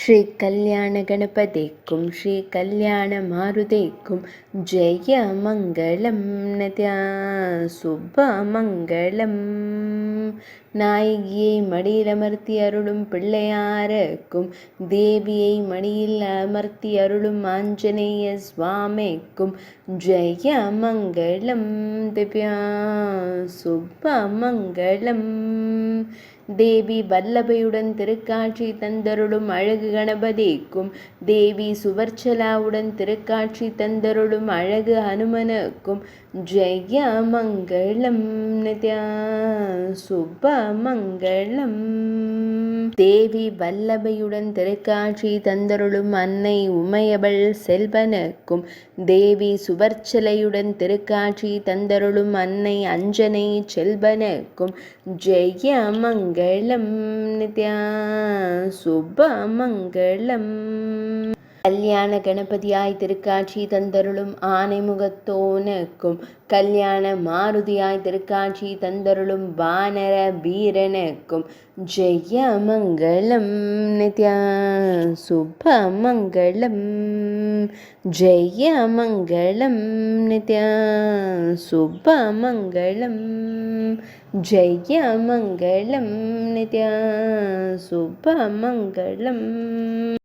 ஸ்ரீ கல்யாண கணபதிக்கும் ஸ்ரீ கல்யாண மாருதிக்கும் ஜெய மங்களம் நத்யா சுப மங்களம். நாயகியை மடியில் அமர்த்தி அருளும் பிள்ளையாருக்கும் தேவியை மடியில் அமர்த்தி அருளும் ஆஞ்சநேய சுவாமிக்கும் ஜெய மங்களம் திவ்யா சுப மங்களம். தேவி வல்லபையுடன் திருக்காட்சி தந்தருளும் அழகு கணபதிக்கும் தேவி சுவர்ச்சலாவுடன் திருக்காட்சி தந்தருளும் அழகு ஹனுமனுக்கும் ஜெய மங்களம் நித்யா சுப மங்களம். தேவி வல்லபையுடன் திருக்காட்சி தந்தருளும் அன்னை உமையவள் செல்வனுக்கும் தேவி சுவர்ச்சலையுடன் திருக்காட்சி தந்தருளும் அன்னை அஞ்சனை செல்வனுக்கும் ஜெய மங்களம் நித்யா சுப மங்களம். கல்யாண கணபதியாய் திருக்காட்சி தந்தருளும் ஆனை முகத்தோனுக்கும் கல்யாண மாருதியாய் திருக்காட்சி தந்தருளும் வானர வீரனுக்கும் ஜெய மங்களம் நித்யா சுப மங்களம். ஜெய மங்களம் நித்யா சுப மங்களம். ஜெய மங்களம் நித்யா சுப மங்களம்.